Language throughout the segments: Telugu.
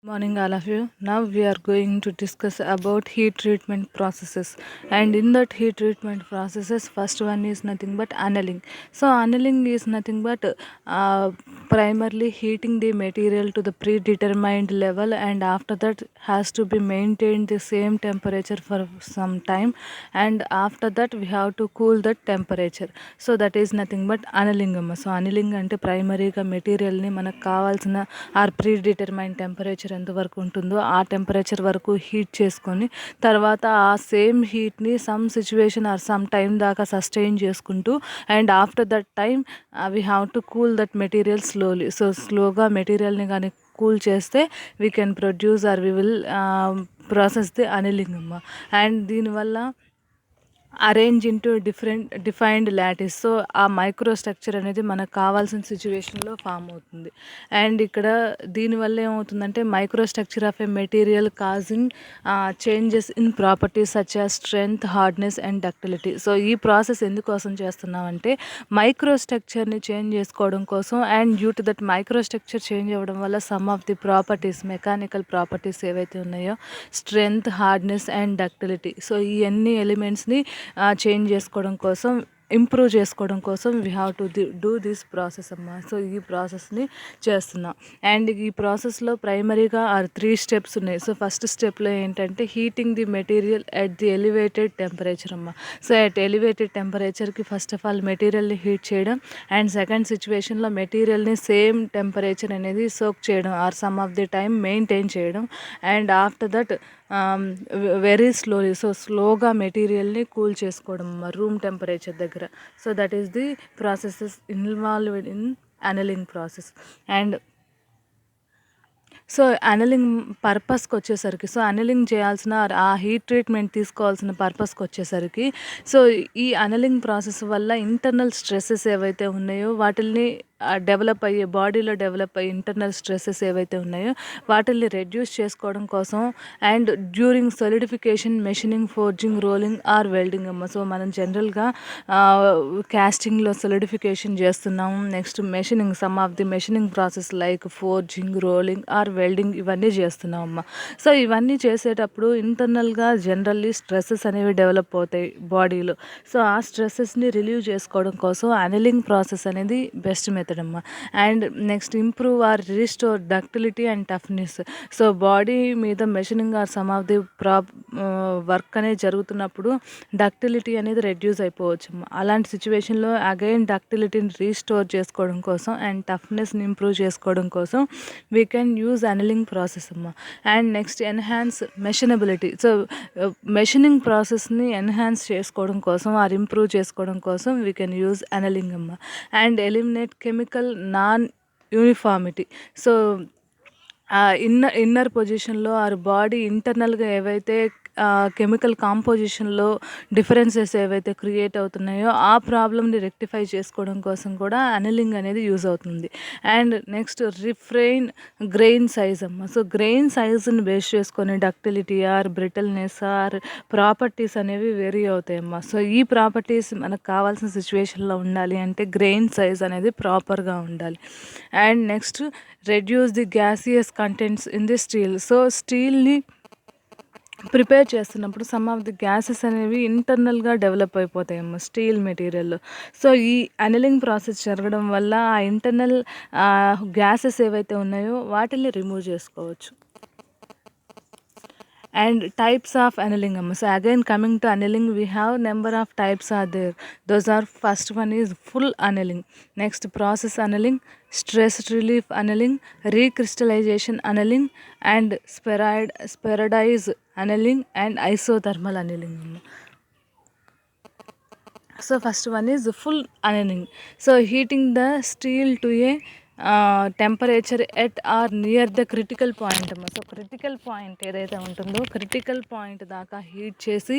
Morning all of you. Now we are going to discuss about heat treatment processes, and in that heat treatment processes first one is nothing but annealing. So annealing is nothing but uh, primarily heating the material to the predetermined level, and after that has to be maintained the same temperature for some time, and after that we have to cool that temperature. So that is nothing but annealing అమ్మ. సో annealing అంటే ప్రైమరీగా మెటీరియల్ని మనకు కావాల్సిన ఆర్ ప్రీ డిటర్మైన్ టెంపరేచర్ ఎంతవరకు ఉంటుందో ఆ టెంపరేచర్ వరకు హీట్ చేసుకొని తర్వాత ఆ సేమ్ హీట్ని some situation or some time దాకా సస్టైన్ చేసుకుంటూ and after that time we have to cool that material slowly. So స్లోగా మెటీరియల్ని కానీ కూల్ చేస్తే we can produce or we will process the annealing అమ్మ. అండ్ దీనివల్ల arrange into defined lattice. So ఆ మైక్రో స్ట్రక్చర్ అనేది మనకు కావాల్సిన సిచ్యువేషన్లో ఫామ్ అవుతుంది. అండ్ ఇక్కడ దీనివల్ల ఏమవుతుందంటే micro structure of a material causing changes in properties such as strength, hardness and ductility. So ఈ ప్రాసెస్ ఎందుకోసం చేస్తున్నామంటే మైక్రో స్ట్రక్చర్ని చేంజ్ చేసుకోవడం కోసం. And due to that micro structure change అవ్వడం వల్ల some of the properties, mechanical properties ఏవైతే ఉన్నాయో strength, hardness and ductility, so ఈ అన్ని ఎలిమెంట్స్ని చేంజ్ చేసుకోవడం కోసం, ఇంప్రూవ్ చేసుకోవడం కోసం we have to do this process అమ్మా. సో ఈ ప్రాసెస్ని చేస్తున్నాం. అండ్ ఈ ప్రాసెస్లో ప్రైమరీగా 3 స్టెప్స్ ఉన్నాయి. సో ఫస్ట్ స్టెప్లో ఏంటంటే heating the material at the elevated temperature అమ్మ. సో ఎట్ ఎలివేటెడ్ టెంపరేచర్కి ఫస్ట్ ఆఫ్ ఆల్ మెటీరియల్ని హీట్ చేయడం, అండ్ సెకండ్ సిచ్యువేషన్లో మెటీరియల్ని సేమ్ టెంపరేచర్ అనేది సోక్ చేయడం or some of the time maintain చేయడం, and after that very slowly, so స్లోగా మెటీరియల్ని కూల్ చేసుకోవడం రూమ్ టెంపరేచర్ దగ్గర. So that is the processes involved in annealing process. And so annealing పర్పస్కి వచ్చేసరికి, సో అనలింగ్ చేయాల్సిన ఆ హీట్ ట్రీట్మెంట్ తీసుకోవాల్సిన పర్పస్కి వచ్చేసరికి, సో ఈ అనలింగ్ ప్రాసెస్ వల్ల ఇంటర్నల్ స్ట్రెస్సెస్ ఏవైతే ఉన్నాయో వాటిల్ని డెవలప్ అయ్యే బాడీలో డెవలప్ అయ్యే ఇంటర్నల్ స్ట్రెస్సెస్ ఏవైతే ఉన్నాయో వాటిల్ని రెడ్యూస్ చేసుకోవడం కోసం, and during solidification, machining, forging, rolling or welding అమ్మ. సో మనం జనరల్గా క్యాస్టింగ్లో సొలిడిఫికేషన్ చేస్తున్నాము. Next machining, some of the machining process like forging, rolling or welding ఇవన్నీ చేస్తున్నాం అమ్మ. సో ఇవన్నీ చేసేటప్పుడు ఇంటర్నల్గా జనరల్లీ స్ట్రెస్సెస్ అనేవి డెవలప్ అవుతాయి బాడీలో. సో ఆ స్ట్రెస్సెస్ని రిలీవ్ చేసుకోవడం కోసం అనలింగ్ ప్రాసెస్ అనేది బెస్ట్ మెథడ్ అమ్మ. And next improve or restore ductility and toughness. So body మీద machining or some of the work అనేది జరుగుతున్నప్పుడు డక్టిలిటీ అనేది రెడ్యూస్ అయిపోవచ్చు అమ్మ. అలాంటి సిచ్యువేషన్లో అగైన్ డక్టిలిటీని రీస్టోర్ చేసుకోవడం కోసం అండ్ టఫ్నెస్ని ఇంప్రూవ్ చేసుకోవడం కోసం we can use annealing process అమ్మ. And next enhance machinability. So machining ప్రాసెస్ని ఎన్హాన్స్ చేసుకోవడం కోసం ఆర్ ఇంప్రూవ్ చేసుకోవడం కోసం వీ కెన్ యూజ్ అనలింగ్ అమ్మ. And eliminate chemical non uniformity. So inner పొజిషన్లో ఆర్ బాడీ ఇంటర్నల్గా ఏవైతే కెమికల్ కాంపోజిషన్లో డిఫరెన్సెస్ ఏవైతే క్రియేట్ అవుతున్నాయో ఆ ప్రాబ్లమ్ని రెక్టిఫై చేసుకోవడం కోసం కూడా అనలింగ్ అనేది యూజ్ అవుతుంది. And next refrain grain size అమ్మ. సో గ్రెయిన్ సైజ్ని బేస్ చేసుకొని డక్టిలిటీ ఆర్ బ్రిటల్నెస్ ఆర్ ప్రాపర్టీస్ అనేవి వేరీ అవుతాయి అమ్మ. సో ఈ ప్రాపర్టీస్ మనకు కావాల్సిన సిచ్యువేషన్లో ఉండాలి అంటే గ్రెయిన్ సైజ్ అనేది ప్రాపర్గా ఉండాలి. And next reduce the gaseous contents in the steel. So స్టీల్ని ప్రిపేర్ చేస్తున్నప్పుడు సమ్ ఆఫ్ ది గ్యాసెస్ అనేవి ఇంటర్నల్గా డెవలప్ అయిపోతాయమ్మ స్టీల్ మెటీరియల్లో. సో ఈ అనలింగ్ ప్రాసెస్ జరగడం వల్ల ఆ ఇంటర్నల్ గ్యాసెస్ ఏవైతే ఉన్నాయో వాటిని రిమూవ్ చేసుకోవచ్చు. And types of annealing amma. So again coming to annealing, we have number of types are there. Those are, first one is full annealing, next process annealing, stress relief annealing, recrystallization annealing, and spheroidize annealing and isothermal annealing. So first one is full annealing. So heating the steel to a temperature at or near the critical point అమ్మ. సో క్రిటికల్ పాయింట్ ఏదైతే ఉంటుందో క్రిటికల్ పాయింట్ దాకా హీట్ చేసి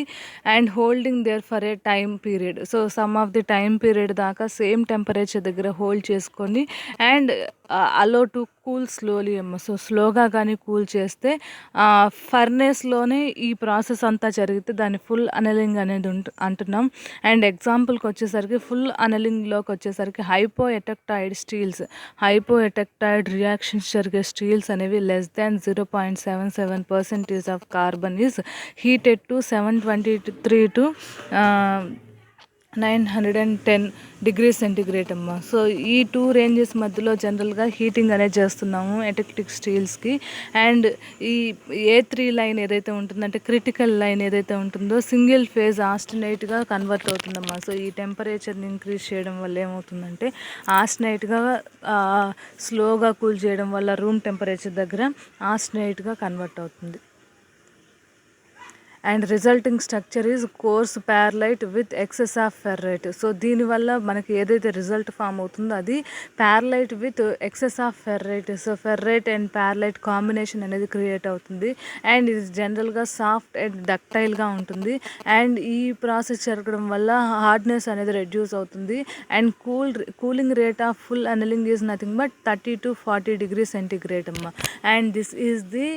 and holding there for a time period. So some of the time period దాకా సేమ్ టెంపరేచర్ దగ్గర హోల్డ్ చేసుకొని and allow to cool slowly అమ్మ. సో స్లోగా కానీ కూల్ చేస్తే ఫర్నేస్లోనే ఈ ప్రాసెస్ అంతా జరిగితే దాన్ని ఫుల్ అనలింగ్ అనేది అంటున్నాం. అండ్ ఎగ్జాంపుల్కి వచ్చేసరికి ఫుల్ అనలింగ్లోకి వచ్చేసరికి హైపో ఎటెక్టాయిడ్ రియాక్షన్స్ జరిగే స్టీల్స్ అనేవి less than 0.77% of carbon is heated to 723 to 910 degrees centigrade అమ్మ. సో ఈ 2 రేంజెస్ మధ్యలో జనరల్గా హీటింగ్ అనేది చేస్తున్నాము ఎటెక్టిక్ స్టీల్స్కి. అండ్ ఈ A3 లైన్ ఏదైతే ఉంటుందంటే క్రిటికల్ లైన్ ఏదైతే ఉంటుందో సింగిల్ ఫేజ్ ఆస్టనైట్గా కన్వర్ట్ అవుతుందమ్మా. సో ఈ టెంపరేచర్ని ఇంక్రీజ్ చేయడం వల్ల ఏమవుతుందంటే ఆస్టనైట్గా స్లోగా కూల్ చేయడం వల్ల రూమ్ టెంపరేచర్ దగ్గర ఆస్టనైట్గా కన్వర్ట్ అవుతుంది. And resulting structure is coarse pearlite with excess of ferrite. So దీనివల్ల మనకి ఏదైతే రిజల్ట్ ఫామ్ అవుతుందో అది pearlite with excess of ferrite. So ferrite and pearlite combination అనేది క్రియేట్ అవుతుంది. అండ్ ఇది జనరల్గా సాఫ్ట్ అండ్ డక్టైల్గా ఉంటుంది. అండ్ ఈ ప్రాసెస్ జరగడం వల్ల హార్డ్నెస్ అనేది రెడ్యూస్ అవుతుంది. And cooling rate of full annealing is nothing but 30 to 40 degrees centigrade అమ్మ. And this is the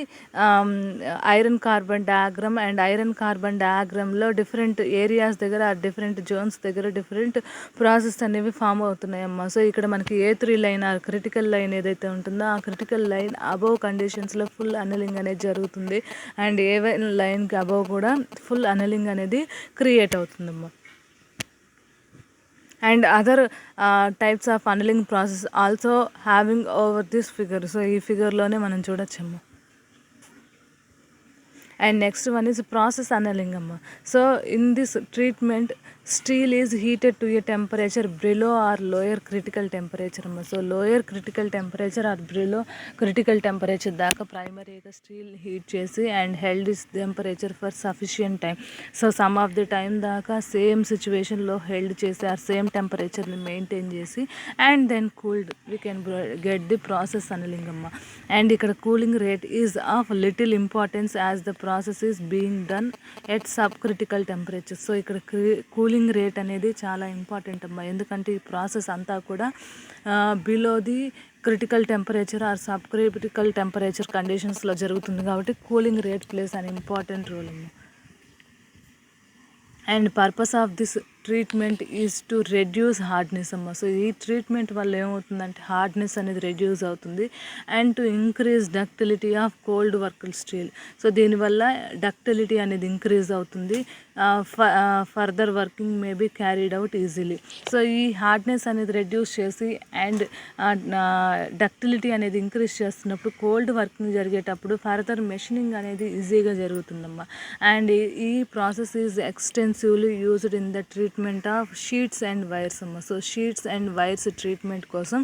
iron carbon diagram. And iron carbon డయాగ్రామ్లో డిఫరెంట్ ఏరియాస్ దగ్గర డిఫరెంట్ జోన్స్ దగ్గర డిఫరెంట్ ప్రాసెస్ అనేవి ఫామ్ అవుతున్నాయమ్మా. సో ఇక్కడ మనకి A3 లైన్ ఆ క్రిటికల్ లైన్ ఏదైతే ఉంటుందో ఆ క్రిటికల్ లైన్ అబోవ్ కండిషన్స్లో ఫుల్ అనలింగ్ అనేది జరుగుతుంది. అండ్ A1 లైన్కి అబోవ్ కూడా ఫుల్ అనలింగ్ అనేది క్రియేట్ అవుతుందమ్మా. And other types of annealing process also having over this figure. So ఈ ఫిగర్లోనే మనం చూడొచ్చమ్మా. And next one is process annealing amma. So in this treatment steel is heated to a temperature below or lower critical temperature amma. So lower critical temperature or below critical temperature daaka primary ga steel heat chesi and held this temperature for sufficient time. So some of the time daaka same situation lo held chesi or same temperature ni maintain chesi and then cooled we can get the process annealing amma. And ikkada cooling rate is of little importance as the process is being done at sub critical temperature. So ఇక్కడ కూలింగ్ రేట్ అనేది చాలా ఇంపార్టెంట్ అమ్మా. ఎందుకంటే ఈ ప్రాసెస్ అంతా కూడా below the critical temperature or sub critical temperature కండిషన్స్లో జరుగుతుంది కాబట్టి cooling rate plays an important role అమ్మా. And purpose of this treatment is to reduce hardness అమ్మ. సో ఈ ట్రీట్మెంట్ వల్ల ఏమవుతుందంటే హార్డ్నెస్ అనేది రెడ్యూస్ అవుతుంది. And to increase ductility of cold worked steel. So దీనివల్ల డక్టిలిటీ అనేది ఇంక్రీజ్ అవుతుంది. Further working may be carried out easily. So ఈ హార్డ్నెస్ అనేది రెడ్యూస్ చేసి అండ్ డక్టిలిటీ అనేది ఇంక్రీజ్ చేస్తున్నప్పుడు కోల్డ్ వర్కింగ్ జరిగేటప్పుడు ఫర్దర్ మెషినింగ్ అనేది ఈజీగా జరుగుతుందమ్మా. అండ్ ఈ process is extensively used in the treatment of sheets and wires అమ్మ. So sheets and wires treatment కోసం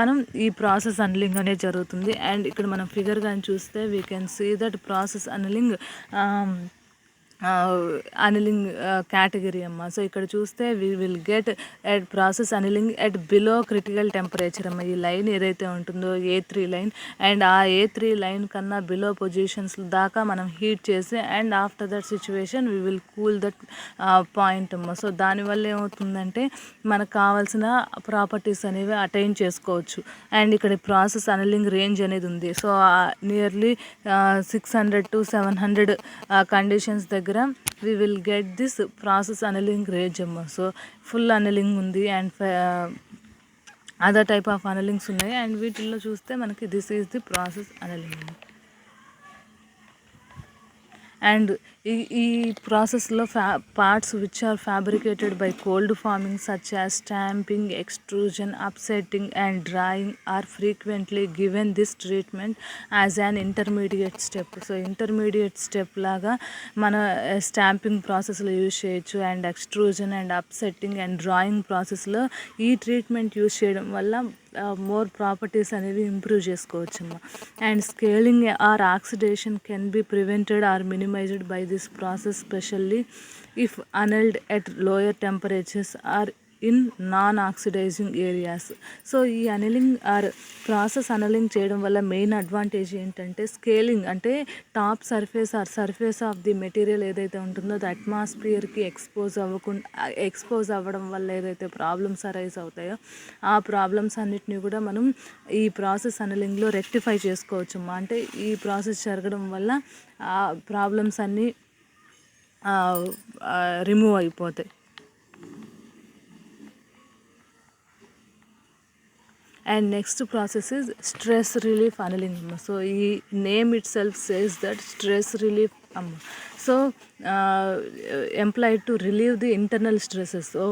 మనం ఈ ప్రాసెస్ అనలింగ్ అనేది జరుగుతుంది. అండ్ ఇక్కడ మనం ఫిగర్ కానీ చూస్తే we can see that process annealing annealing category అమ్మ. సో ఇక్కడ చూస్తే we will get at process annealing at below critical temperature అమ్మ. ఈ లైన్ ఏదైతే ఉంటుందో A3 లైన్ అండ్ ఆ A3 లైన్ కన్నా బిలో పొజిషన్స్ దాకా మనం హీట్ చేసి and after that situation we will cool that point అమ్మ. సో దానివల్ల ఏమవుతుందంటే మనకు కావాల్సిన ప్రాపర్టీస్ అనేవి అటైన్ చేసుకోవచ్చు. అండ్ ఇక్కడ ప్రాసెస్ అనలింగ్ రేంజ్ అనేది ఉంది. సో నియర్లీ 600 to 700 కండిషన్స్ దగ్గర we will get this process annealing range అమ్మ. సో ఫుల్ అనలింగ్ ఉంది and other type of annealings ఉన్నాయి. అండ్ వీటిల్లో చూస్తే మనకి this is the process annealing. And ఈ ప్రాసెస్లో parts which are fabricated by cold forming such as stamping, extrusion, upsetting and drawing are frequently given this treatment as an intermediate step. So intermediate step లాగా మన స్టాంపింగ్ ప్రాసెస్లో యూజ్ చేయొచ్చు. And extrusion and upsetting and drawing ప్రాసెస్లో ఈ ట్రీట్మెంట్ యూజ్ చేయడం వల్ల మోర్ ప్రాపర్టీస్ అనేవి ఇంప్రూవ్ చేసుకోవచ్చమ్మా. And scaling or oxidation can be prevented or minimised by this process, specially if annealed at lower temperatures or in non oxidising areas. So ఈ అనలింగ్ ఆర్ ప్రాసెస్ అనలింగ్ చేయడం వల్ల మెయిన్ అడ్వాంటేజ్ ఏంటంటే స్కేలింగ్, అంటే top surface or surface of the material ఏదైతే ఉంటుందో అది అట్మాస్ఫియర్కి ఎక్స్పోజ్ అవ్వడం వల్ల ఏదైతే ప్రాబ్లమ్స్ అరైజ్ అవుతాయో ఆ ప్రాబ్లమ్స్ అన్నిటిని కూడా మనం ఈ ప్రాసెస్ అనలింగ్లో రెక్టిఫై చేసుకోవచ్చు. అంటే ఈ ప్రాసెస్ జరగడం వల్ల ఆ ప్రాబ్లమ్స్ అన్నీ రిమూవ్ అయిపోతాయి. And next process is stress relief annealing. So ఈ name itself says that stress relief so employed to relieve the internal stresses. So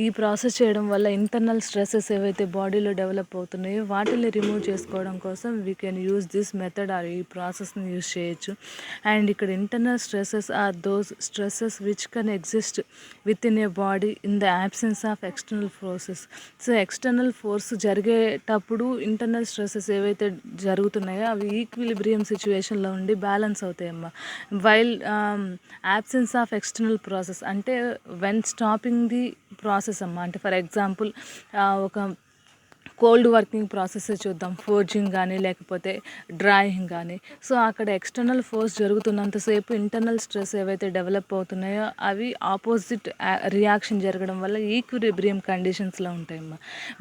ఈ ప్రాసెస్ చేయడం వల్ల ఇంటర్నల్ స్ట్రెసెస్ ఏవైతే బాడీలో డెవలప్ అవుతున్నాయో వాటిని రిమూవ్ చేసుకోవడం కోసం we can use this method or ఈ ప్రాసెస్ని యూజ్ చేయొచ్చు. అండ్ ఇక్కడ internal stresses are those stresses which can exist within a body in the absence of external forces. So external force జరిగేటప్పుడు ఇంటర్నల్ స్ట్రెసెస్ ఏవైతే జరుగుతున్నాయో అవి ఈక్విలిబ్రియం సిచ్యువేషన్లో ఉండి బ్యాలెన్స్ అవుతాయమ్మా. While absence of external process అంటే when stopping the process అమ్మా. అంటే ఫర్ ఎగ్జాంపుల్ ఒక కోల్డ్ వర్కింగ్ ప్రాసెస్ చూద్దాం, ఫోర్జింగ్ కానీ లేకపోతే డ్రాయింగ్ కానీ. సో అక్కడ ఎక్స్టర్నల్ ఫోర్స్ జరుగుతున్నంతసేపు ఇంటర్నల్ స్ట్రెస్ ఏవైతే డెవలప్ అవుతున్నాయో అవి ఆపోజిట్ రియాక్షన్ జరగడం వల్ల ఈక్విలిబ్రియం కండిషన్స్లో ఉంటాయమ్మా.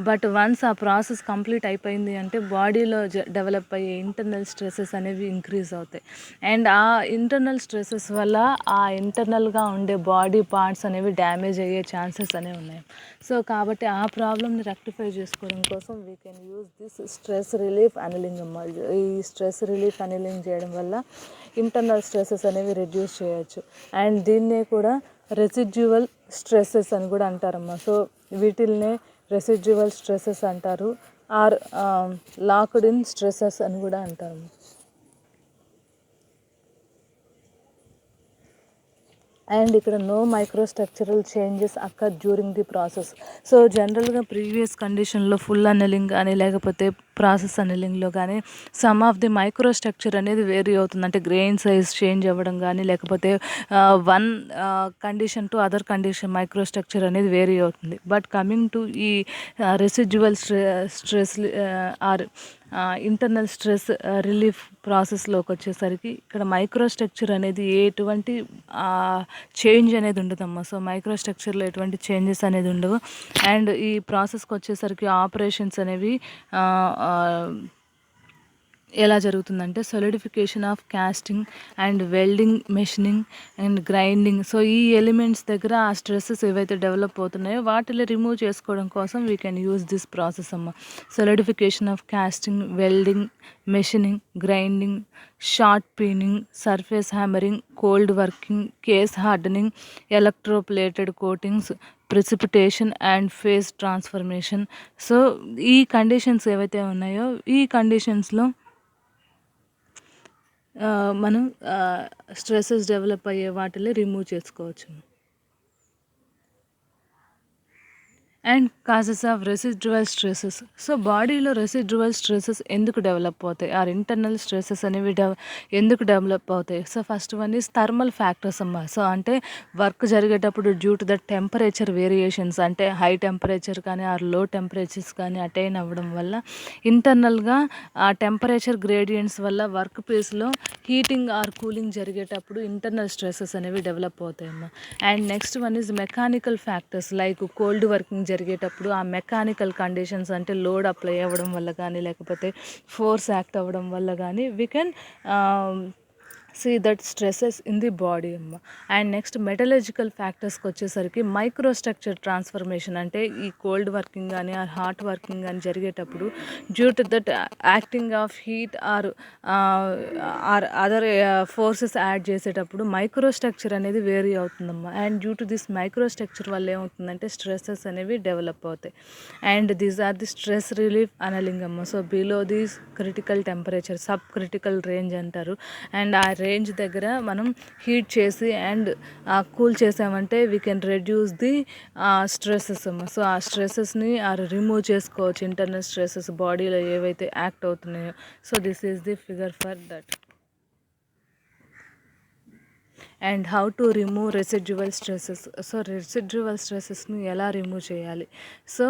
బట్ వన్స్ ఆ ప్రాసెస్ కంప్లీట్ అయిపోయింది అంటే బాడీలో డెవలప్ అయ్యే ఇంటర్నల్ స్ట్రెసెస్ అనేవి ఇంక్రీజ్ అవుతాయి. అండ్ ఆ ఇంటర్నల్ స్ట్రెసెస్ వల్ల ఆ ఇంటర్నల్గా ఉండే బాడీ పార్ట్స్ అనేవి డ్యామేజ్ అయ్యే ఛాన్సెస్ అనేవి ఉన్నాయి. సో కాబట్టి ఆ ప్రాబ్లమ్ని రెక్టిఫై చేసుకోవడం కోసం we can use this stress relief annealing అమ్మ. ఈ స్ట్రెస్ రిలీఫ్ అనలింగ్ చేయడం వల్ల ఇంటర్నల్ స్ట్రెసెస్ అనేవి రెడ్యూస్ చేయొచ్చు. అండ్ దీన్నే కూడా రెసిడ్యువల్ స్ట్రెసెస్ అని కూడా అంటారమ్మా. సో వీటిల్నే రెసిడ్యువల్ స్ట్రెసెస్ అంటారు, ఆర్ లాక్డ్ ఇన్ స్ట్రెసెస్ అని కూడా అంటారు. అండ్ ఇక్కడ no microstructural changes occur during the process. So జనరల్గా ప్రీవియస్ కండిషన్లో ఫుల్ అనలింగ్ కానీ లేకపోతే ప్రాసెస్ అనలింగ్లో కానీ సమ్ ఆఫ్ ది మైక్రోస్ట్రక్చర్ అనేది వేరీ అవుతుంది. అంటే గ్రెయిన్ సైజ్ చేంజ్ అవ్వడం కానీ లేకపోతే one condition to other condition microstructure అనేది వేరీ అవుతుంది. బట్ కమింగ్ టు ఈ residual stress or internal stress relief ప్రాసెస్లోకి వచ్చేసరికి ఇక్కడ మైక్రోస్ట్రక్చర్ అనేది ఎటువంటి చేంజ్ అనేది ఉండదమ్మా. సో మైక్రోస్ట్రక్చర్లో ఎటువంటి చేంజెస్ అనేది ఉండవు. అండ్ ఈ ప్రాసెస్కి వచ్చేసరికి ఆపరేషన్స్ అనేవి ఎలా జరుగుతుందంటే solidification of casting and welding, machining and grinding. So ఈ ఎలిమెంట్స్ దగ్గర ఆ స్ట్రెస్సెస్ ఏవైతే డెవలప్ అవుతున్నాయో వాటిని రిమూవ్ చేసుకోవడం కోసం we can use this process అమ్మ. Solidification of casting, welding, machining, grinding, shot peening, surface hammering, cold working, case hardening, electroplated coatings, precipitation and phase transformation. So ఈ కండిషన్స్ ఏవైతే ఉన్నాయో ఈ కండిషన్స్లో మనం స్ట్రెసెస్ డెవలప్ అయ్యే వాటిని రిమూవ్ చేసుకోవచ్చు. And causes of residual stresses. So బాడీలో రెసిడ్యువల్ స్ట్రెసెస్ ఎందుకు డెవలప్ అవుతాయి, ఆర్ ఇంటర్నల్ స్ట్రెసెస్ అనేవి ఎందుకు డెవలప్ అవుతాయి? So first one is thermal factors అమ్మా. సో అంటే వర్క్ జరిగేటప్పుడు due to the temperature variations, అంటే హై టెంపరేచర్ కానీ ఆర్ లో టెంపరేచర్స్ కానీ అటైన్ అవ్వడం వల్ల ఇంటర్నల్గా ఆ టెంపరేచర్ గ్రేడియంట్స్ వల్ల వర్క్ ప్లేస్లో హీటింగ్ ఆర్ కూలింగ్ జరిగేటప్పుడు ఇంటర్నల్ స్ట్రెసెస్ అనేవి డెవలప్ అవుతాయమ్మా. And next one is mechanical factors like cold working జరిగేటప్పుడు ఆ మెకానికల్ కండిషన్స్ అంటే లోడ్ అప్లై అవ్వడం వల్ల కానీ లేకపోతే ఫోర్స్ యాక్ట్ అవ్వడం వల్ల కానీ we can see that stresses in the body అమ్మ. అండ్ నెక్స్ట్ మెటలర్జికల్ ఫ్యాక్టర్స్కి వచ్చేసరికి మైక్రోస్ట్రక్చర్ ట్రాన్స్ఫర్మేషన్, అంటే ఈ కోల్డ్ వర్కింగ్ కానీ ఆర్ హాట్ వర్కింగ్ కానీ జరిగేటప్పుడు due to that acting of heat or other forces add చేసేటప్పుడు మైక్రోస్ట్రక్చర్ అనేది వేరీ అవుతుందమ్మా. And due to this microstructure వల్ల ఏమవుతుందంటే స్ట్రెసెస్ అనేవి డెవలప్ అవుతాయి. And these are the stress relief annealing అమ్మ. So below this critical temperature, sub critical range అంటారు. అండ్ ఆ రేంజ్ దగ్గర మనం హీట్ చేసి అండ్ కూల్ చేసామంటే we can reduce the stresses అమ్మ. సో ఆ స్ట్రెసెస్ని రిమూవ్ చేసుకోవచ్చు, ఇంటర్నల్ స్ట్రెసెస్ బాడీలో ఏవైతే యాక్ట్ అవుతున్నాయో. So this is the figure for that. And how to remove residual stresses. So residual స్ట్రెసెస్ని ఎలా రిమూవ్ చేయాలి? So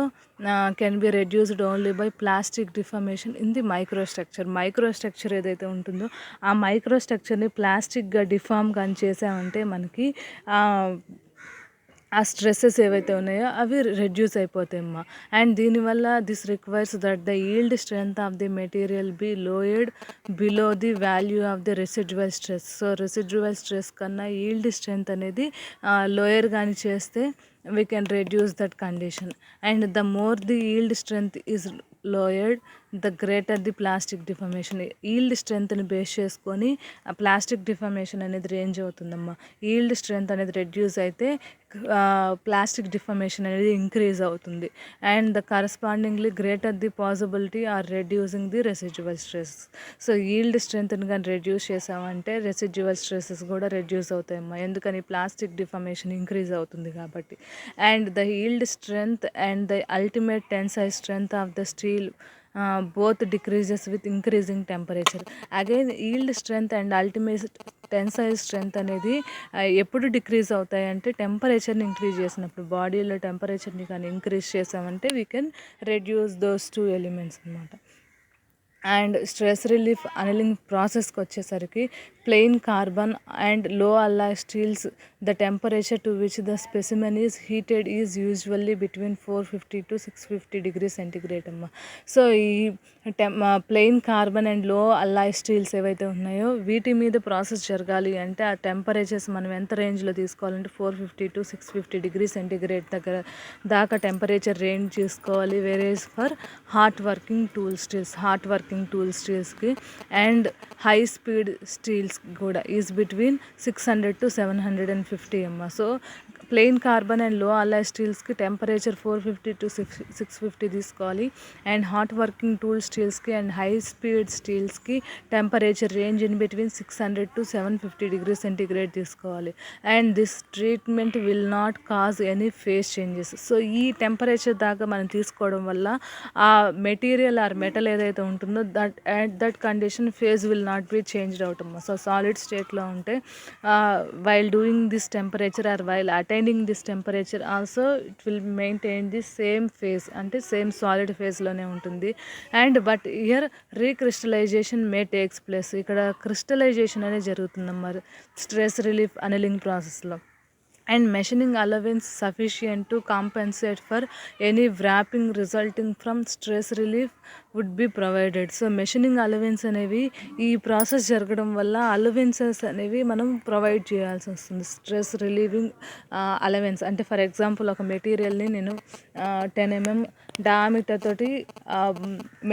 can be reduced only by plastic deformation in the microstructure. Microstructure ఏదైతే ఉంటుందో ఆ మైక్రోస్ట్రక్చర్ని ప్లాస్టిక్గా డిఫామ్ కానీ చేసామంటే మనకి ఆ స్ట్రెస్సెస్ ఏవైతే ఉన్నాయో అవి రెడ్యూస్ అయిపోతాయమ్మా. అండ్ దీనివల్ల this requires that the yield strength of the material be lowered below the value of the residual stress. So residual stress కన్నా ఈల్డ్ స్ట్రెంగ్త్ అనేది లోయర్ కానీ చేస్తే we can reduce that condition. And the more the yield strength is lowered, the greater the plastic deformation. Yield strength ని బేస్ చేసుకొని ఆ ప్లాస్టిక్ డిఫార్మేషన్ అనేది రేంజ్ అవుతుందమ్మా. ఈల్డ్ స్ట్రెంత్ అనేది రెడ్యూస్ అయితే ప్లాస్టిక్ డిఫార్మేషన్ అనేది ఇంక్రీజ్ అవుతుంది. And the correspondingly greater the possibility or reducing the residual stress. So yield స్ట్రెంత్ని కానీ రెడ్యూస్ చేసామంటే రెసిడ్యువల్ స్ట్రెసెస్ కూడా రెడ్యూస్ అవుతాయమ్మా. ఎందుకని ప్లాస్టిక్ డిఫార్మేషన్ ఇంక్రీజ్ అవుతుంది కాబట్టి. And the yield strength and the ultimate tensile strength of the steel both decreases with increasing temperature. Again yield strength and ultimate tensile strength అనేది ఎప్పుడు డిక్రీజ్ అవుతాయి అంటే టెంపరేచర్ని ఇంక్రీజ్ చేసినప్పుడు. బాడీలో టెంపరేచర్ని కానీ ఇంక్రీజ్ చేసామంటే we can reduce those two elements అనమాట. అండ్ స్ట్రెస్ రిలీఫ్ అనలింగ్ ప్రాసెస్కి వచ్చేసరికి plain carbon and low alloy steels the temperature to which the specimen is heated is usually between 450 to 650 degree centigrade అమ్మ. సో ఈ plain carbon and low alloy steels ఏవైతే ఉన్నాయో వీటి మీద ప్రాసెస్ జరగాలి అంటే ఆ టెంపరేచర్స్ మనం ఎంత రేంజ్లో తీసుకోవాలంటే 450 to 650 డిగ్రీ సెంటిగ్రేడ్ దగ్గర దాకా టెంపరేచర్ రేంజ్ తీసుకోవాలి. Whereas for hot working tool స్టీల్స్కి అండ్ హై స్పీడ్ స్టీల్స్ కూడా ఈజ్ బిట్వీన్ 600 to 750 అమ్మ. So plain carbon and low alloy స్టీల్స్కి టెంపరేచర్ 450 to 650 తీసుకోవాలి. అండ్ హాట్ వర్కింగ్ టూల్ స్టీల్స్కి అండ్ హై స్పీడ్ స్టీల్స్కి temperature range in between 600 to 750 degree centigrade తీసుకోవాలి. And this treatment will not cause any phase changes. So ఈ టెంపరేచర్ దాకా మనం తీసుకోవడం వల్ల ఆ మెటీరియల్ ఆర్ మెటల్ ఏదైతే ఉంటుందో that condition phase will not be changed out అమ్మ. సో సాలిడ్ స్టేట్లో ఉంటే while doing this temperature or while attaining this temperature also it will maintain the same phase అంటే సేమ్ సాలిడ్ ఫేజ్లోనే ఉంటుంది. And but here recrystallization may takes place. ఇక్కడ క్రిస్టలైజేషన్ అనేది జరుగుతుందమ్మా స్ట్రెస్ రిలీఫ్ అనలింగ్ ప్రాసెస్లో. And machining allowance sufficient to compensate for any wrapping resulting from stress relief would be provided. So machining allowance అనేవి ఈ ప్రాసెస్ జరగడం వల్ల అలవెన్సెస్ అనేవి మనం ప్రొవైడ్ చేయాల్సి వస్తుంది. స్ట్రెస్ రిలీవింగ్ అలవెన్స్ అంటే ఫర్ ఎగ్జాంపుల్ ఒక మెటీరియల్ని నేను 10 mm డయామీటర్ తోటి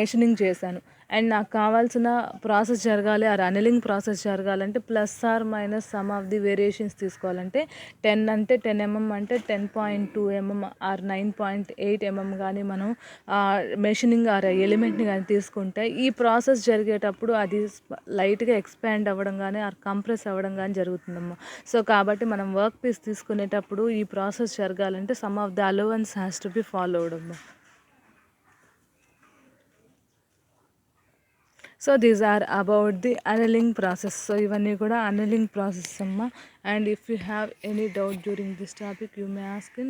మెషినింగ్ చేశాను. అండ్ నాకు కావాల్సిన ప్రాసెస్ జరగాలి ఆ అనలింగ్ ప్రాసెస్ జరగాలంటే plus or minus some of the variations తీసుకోవాలంటే 10 అంటే 10 mm అంటే 10.2 mm ఆర్ 9.8 mm కానీ మనం మెషినింగ్ ఆర్ ఎలిమెంట్ని కానీ తీసుకుంటే ఈ ప్రాసెస్ జరిగేటప్పుడు అది లైట్గా ఎక్స్పాండ్ అవ్వడం కానీ ఆర్ కంప్రెస్ అవ్వడం కానీ జరుగుతుందమ్మా. సో కాబట్టి మనం వర్క్ పీస్ తీసుకునేటప్పుడు ఈ ప్రాసెస్ జరగాలంటే some of the allowance has to be followed అమ్మా. So these are about the annealing process. So ఇవన్నీ కూడా అనలింగ్ ప్రాసెస్ అమ్మ. And if you have any doubt during this topic you may ask in